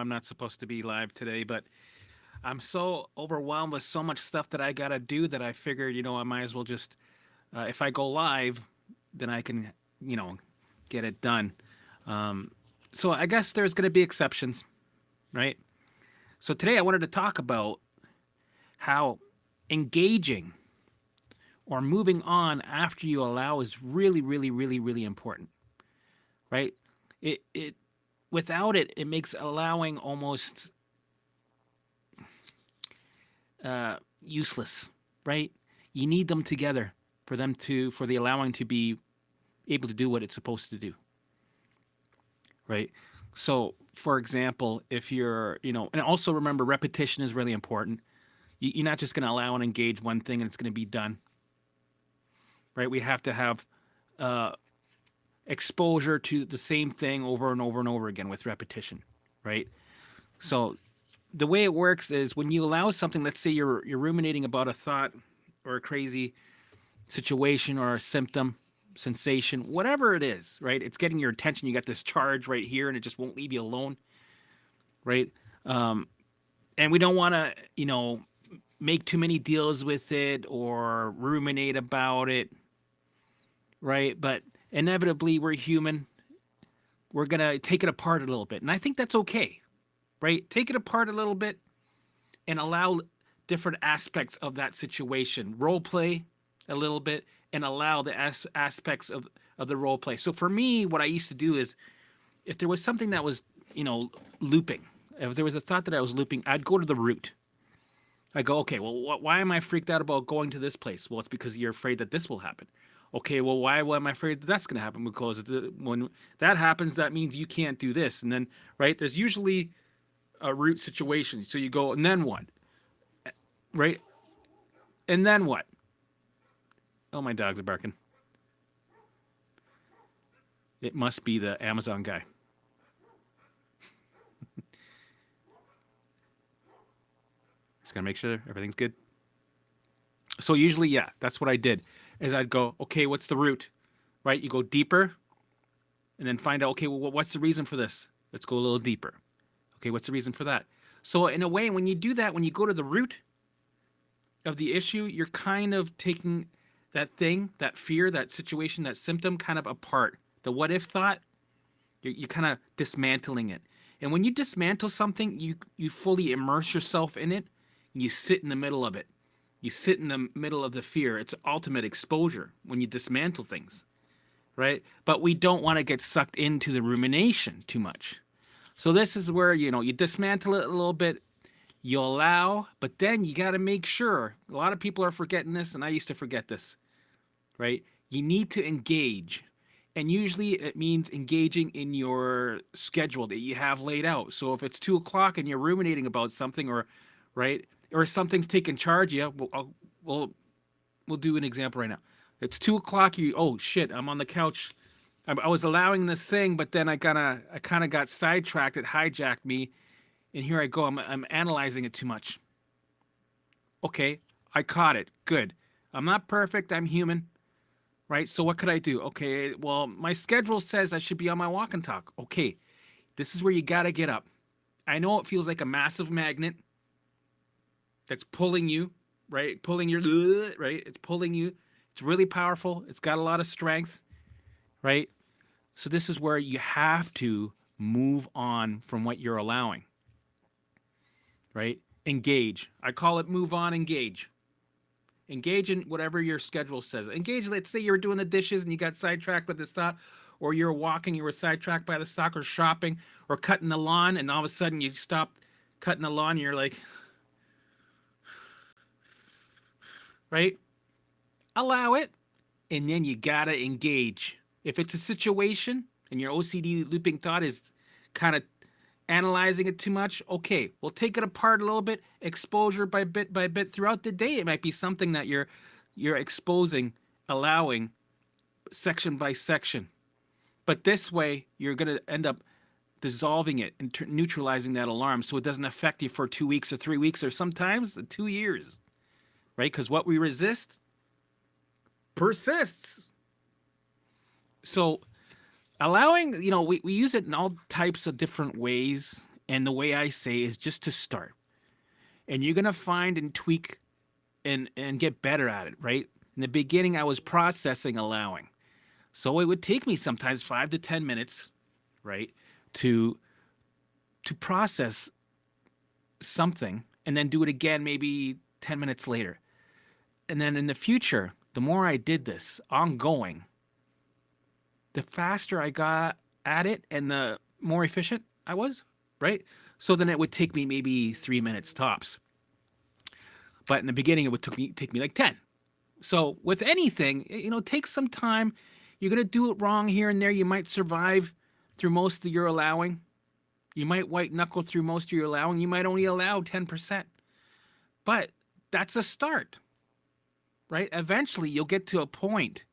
I'm not supposed to be live today, but I'm so overwhelmed with so much stuff that I got to do that I figured, I might as well just, if I go live, then I can, you know, get it done. So I guess there's going to be exceptions, right? So today I wanted to talk about how engaging or moving on after you allow is really, really, really, really important, right? It without it, it makes allowing almost useless, right? You need them together for the allowing to be able to do what it's supposed to do, right? So, for example, if you're, and also remember repetition is really important. You're not just going to allow and engage one thing and it's going to be done, right? We have to have exposure to the same thing over and over and over again with repetition, right? So the way it works is when you allow something, let's say you're ruminating about a thought or a crazy situation or a symptom, sensation, whatever it is, right? It's getting your attention. You got this charge right here and it just won't leave you alone, right? And we don't want to, make too many deals with it or ruminate about it, right? But inevitably, we're human. We're going to take it apart a little bit. And I think that's okay, right? Take it apart a little bit and allow different aspects of that situation. Role play a little bit and allow the aspects of the role play. So for me, what I used to do is if there was something that was, looping, if there was a thought that I was looping, I'd go to the root. I go, okay, well, why am I freaked out about going to this place? Well, it's because you're afraid that this will happen. Okay, well, why am I afraid that that's going to happen? Because when that happens, that means you can't do this. And then, right, there's usually a root situation. So you go, and then what? Right? And then what? Oh, my dogs are barking. It must be the Amazon guy. Just gotta make sure everything's good. So usually, yeah, that's what I did. Is I'd go, okay, what's the root? Right? You go deeper, and then find out, okay, well, what's the reason for this? Let's go a little deeper. Okay, what's the reason for that? So in a way, when you do that, when you go to the root of the issue, you're kind of taking that thing, that fear, that situation, that symptom kind of apart. The what if thought, you're kind of dismantling it. And when you dismantle something, you fully immerse yourself in it. You sit in the middle of it. You sit in the middle of the fear. It's ultimate exposure when you dismantle things, right? But we don't want to get sucked into the rumination too much. So this is where, you dismantle it a little bit, you allow, but then you got to make sure. A lot of people are forgetting this, and I used to forget this, right? You need to engage. And usually it means engaging in your schedule that you have laid out. So if it's 2 o'clock and you're ruminating about something, or right, or something's taking charge, yeah, we'll do an example right now. It's 2 o'clock. Oh shit, I'm on the couch. I was allowing this thing, but then I kind of got sidetracked. It hijacked me, and here I go. I'm analyzing it too much. Okay, I caught it. Good. I'm not perfect. I'm human. Right? So what could I do? Okay, well, my schedule says I should be on my walk and talk. Okay, this is where you got to get up. I know it feels like a massive magnet that's pulling you, right? Pulling your, right? It's pulling you. It's really powerful. It's got a lot of strength, right? So this is where you have to move on from what you're allowing, right? Engage. I call it move on, engage. Engage in whatever your schedule says. Engage, let's say you're doing the dishes and you got sidetracked with this thought, or you're walking, you were sidetracked by the stock, or shopping, or cutting the lawn, and all of a sudden you stop cutting the lawn and you're like, right? Allow it, and then you gotta engage. If it's a situation and your OCD looping thought is kind of analyzing it too much, okay, we'll take it apart a little bit, exposure by bit throughout the day. It might be something that you're exposing, allowing section by section. But this way, you're going to end up dissolving it and neutralizing that alarm so it doesn't affect you for 2 weeks or 3 weeks or sometimes 2 years, right? Because what we resist persists. So allowing, we use it in all types of different ways And the way I say is just to start. And you're going to find and tweak and get better at it, right? In the beginning, I was processing allowing. So it would take me sometimes 5 to 10 minutes, right, to to process something and then do it again maybe 10 minutes later. And then in the future, the more I did this ongoing, the faster I got at it and the more efficient I was, right? So then it would take me maybe 3 minutes tops. But in the beginning, it would take me like 10. So with anything, take some time. You're going to do it wrong here and there. You might survive through most of your allowing. You might white knuckle through most of your allowing. You might only allow 10%. But that's a start, right? Eventually, you'll get to a point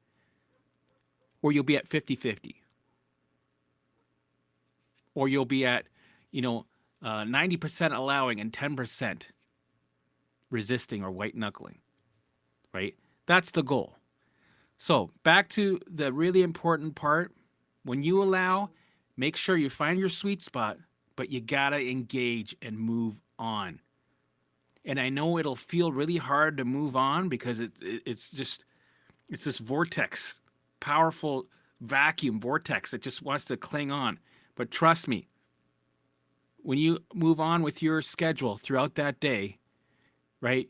where you'll be at 50-50. Or you'll be at, 90% allowing and 10% resisting or white knuckling, right? That's the goal. So back to the really important part. When you allow, make sure you find your sweet spot, but you gotta engage and move on. And I know it'll feel really hard to move on because it's this vortex, powerful vacuum vortex that just wants to cling on. But trust me, when you move on with your schedule throughout that day, right,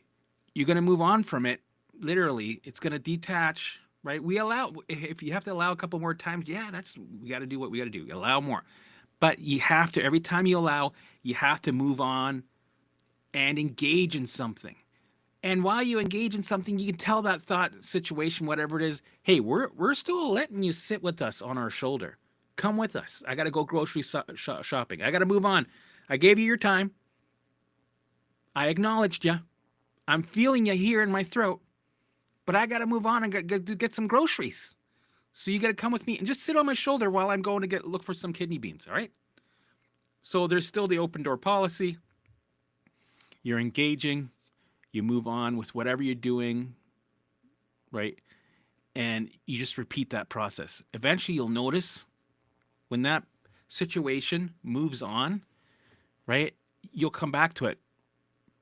you're going to move on from it. Literally, it's going to detach, right? We allow, if you have to allow a couple more times, yeah, we got to do what we got to do. Allow more. But you have to, every time you allow, you have to move on and engage in something. And while you engage in something, you can tell that thought, situation, whatever it is, hey, we're still letting you sit with us on our shoulder. Come with us. I got to go grocery shopping. I got to move on. I gave you your time. I acknowledged you. I'm feeling you here in my throat, but I got to move on and get some groceries. So you got to come with me and just sit on my shoulder while I'm going to look for some kidney beans. All right. So there's still the open door policy. You're engaging. You move on with whatever you're doing, right? And you just repeat that process. Eventually, you'll notice when that situation moves on, right? You'll come back to it,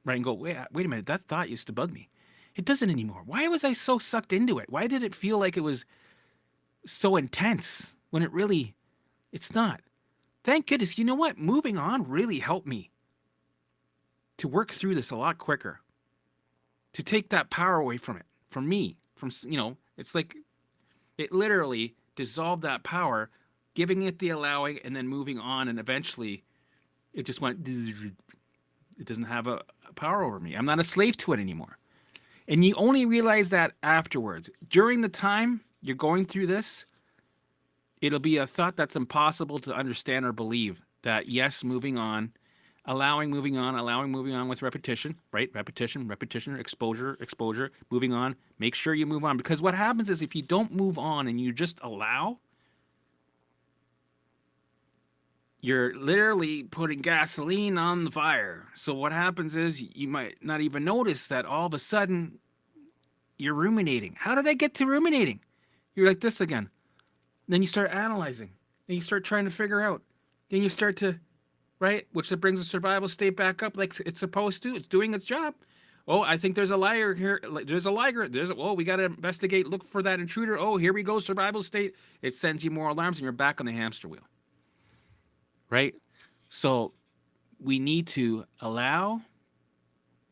right? And go, wait a minute, that thought used to bug me. It doesn't anymore. Why was I so sucked into it? Why did it feel like it was so intense when it's not? Thank goodness. You know what? Moving on really helped me to work through this a lot quicker, to take that power away from me, it's like it literally dissolved that power, giving it the allowing and then moving on. And eventually it just went, it doesn't have a power over me. I'm not a slave to it anymore. And you only realize that afterwards. During the time you're going through this, it'll be a thought that's impossible to understand or believe that, yes, moving on, allowing moving on with repetition, right? Repetition, exposure, moving on. Make sure you move on. Because what happens is if you don't move on and you just allow, you're literally putting gasoline on the fire. So what happens is you might not even notice that all of a sudden you're ruminating. How did I get to ruminating? You're like this again. Then you start analyzing. Then you start trying to figure out. Then you start to, right? Which brings the survival state back up like it's supposed to. It's doing its job. Oh, I think there's a liar here. There's a liar. We got to investigate. Look for that intruder. Oh, here we go. Survival state. It sends you more alarms and you're back on the hamster wheel. Right? So we need to allow,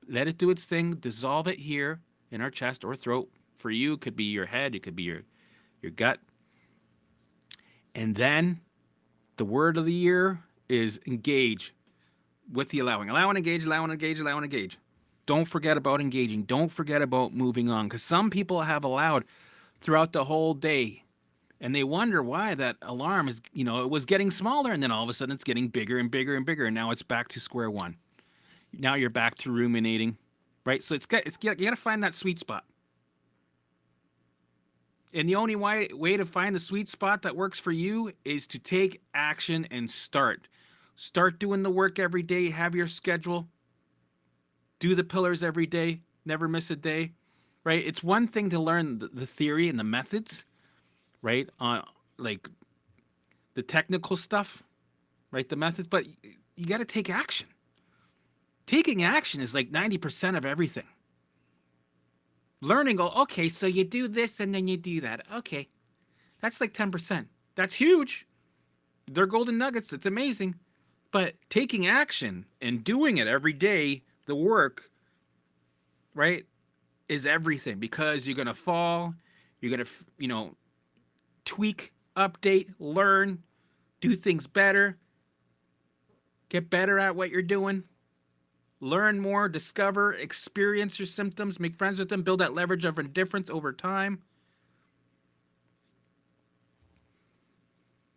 let it do its thing, dissolve it here in our chest or throat. For you, it could be your head. It could be your gut. And then the word of the year is engage with the allowing. Allow and engage, allow and engage, allow and engage. Don't forget about engaging. Don't forget about moving on. Because some people have allowed throughout the whole day. And they wonder why that alarm is, it was getting smaller. And then all of a sudden it's getting bigger and bigger and bigger. And now it's back to square one. Now you're back to ruminating. Right? So you got to find that sweet spot. And the only way to find the sweet spot that works for you is to take action and start. Start doing the work every day. Have your schedule. Do the pillars every day. Never miss a day. Right? It's one thing to learn the theory and the methods, right? Like the technical stuff, right? The methods. But you got to take action. Taking action is like 90% of everything. Learning, oh, okay, so you do this and then you do that. Okay, that's like 10%. That's huge. They're golden nuggets. It's amazing. But taking action and doing it every day, the work, right, is everything, because you're going to fall. You're going to, tweak, update, learn, do things better, get better at what you're doing, learn more, discover, experience your symptoms, make friends with them, build that leverage of indifference over time.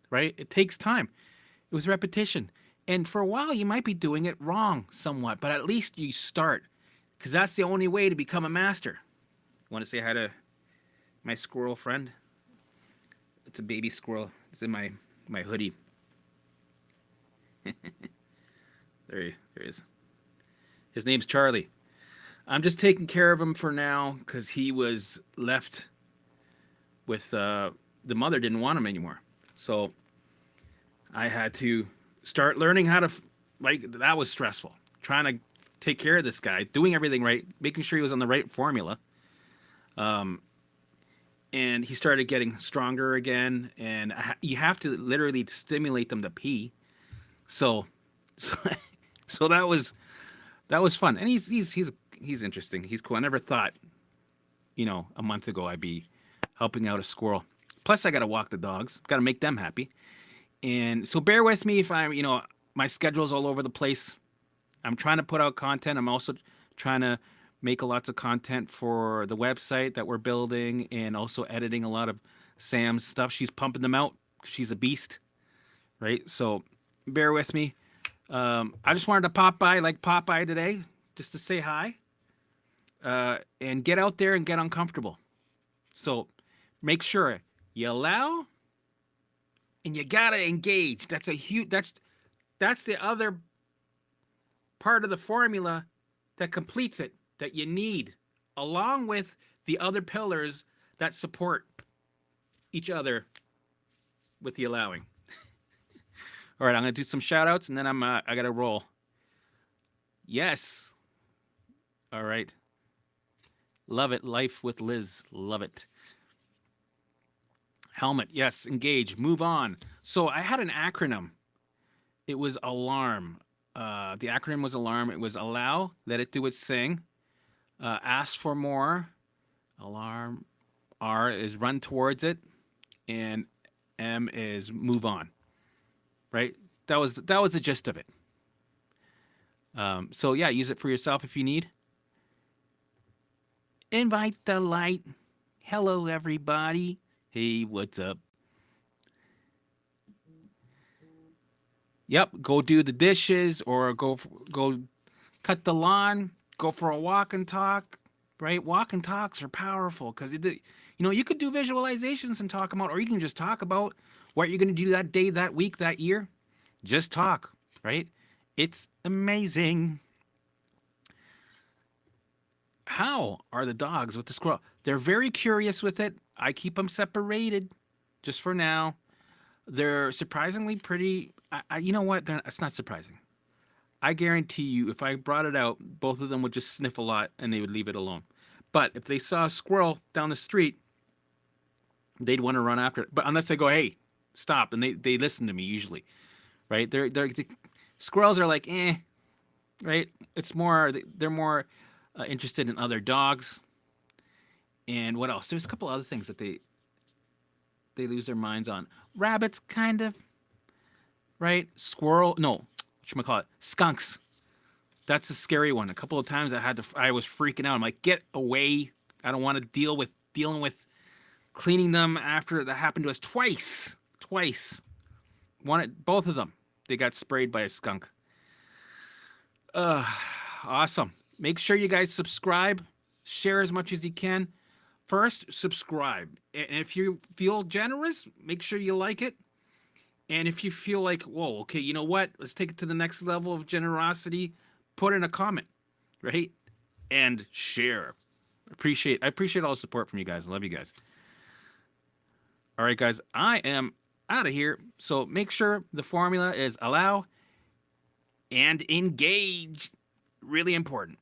Right? It takes time. It was repetition. And for a while, you might be doing it wrong somewhat, but at least you start, because that's the only way to become a master. Want to say hi to my squirrel friend? It's a baby squirrel. It's in my hoodie. There he is. His name's Charlie. I'm just taking care of him for now because he was left with the mother didn't want him anymore. So I had to start learning how to, that was stressful. Trying to take care of this guy, doing everything right, making sure he was on the right formula. And he started getting stronger again, and you have to literally stimulate them to pee. So that was fun, and he's interesting. He's cool. I never thought, a month ago I'd be helping out a squirrel. Plus, I got to walk the dogs. Got to make them happy, and so bear with me if I'm, my schedule's all over the place. I'm trying to put out content. I'm also trying to make lots of content for the website that we're building, and also editing a lot of Sam's stuff. She's pumping them out. She's a beast, right? So bear with me. I just wanted to pop by like Popeye today, just to say hi, and get out there and get uncomfortable. So make sure you allow, and you gotta engage. That's a huge. That's the other part of the formula that completes it, that you need, along with the other pillars that support each other with the allowing. All right, I'm going to do some shout outs, and then I got to roll. Yes. All right. Love it. Life with Liz. Love it. Helmut. Yes. Engage. Move on. So I had an acronym. It was ALARM. The acronym was ALARM. It was allow, let it do its thing. Ask for more. Alarm. R is run towards it, and M is move on. Right? That was the gist of it. So yeah, use it for yourself if you need. Invite the light. Hello, everybody. Hey, what's up? Yep, go do the dishes, or go cut the lawn. Go for a walk and talk. Right? Walk and talks are powerful because you could do visualizations and talk about, or you can just talk about what you're going to do that day, that week, that year. Just talk, right? It's amazing. How are the dogs with the squirrel? They're very curious with it. I keep them separated just for now. They're surprisingly pretty. You know what? It's not surprising. I guarantee you, if I brought it out, both of them would just sniff a lot and they would leave it alone. But if they saw a squirrel down the street, they'd want to run after it. But unless they go, hey, stop, and they listen to me usually. Right? The squirrels are like, right? It's more, they're more interested in other dogs. And what else? There's a couple other things that they lose their minds on. Rabbits, kind of. Right? Squirrel, no, whatchamacallit, skunks. That's a scary one. A couple of times I was freaking out. I'm like, get away. I don't want to dealing with cleaning them after that happened to us twice. Both of them. They got sprayed by a skunk. Awesome. Make sure you guys subscribe. Share as much as you can. First, subscribe. And if you feel generous, make sure you like it. And if you feel like, whoa, okay, you know what? Let's take it to the next level of generosity. Put in a comment, right? And share. I appreciate all the support from you guys. I love you guys. All right, guys, I am out of here. So make sure the formula is allow, and engage. Really important.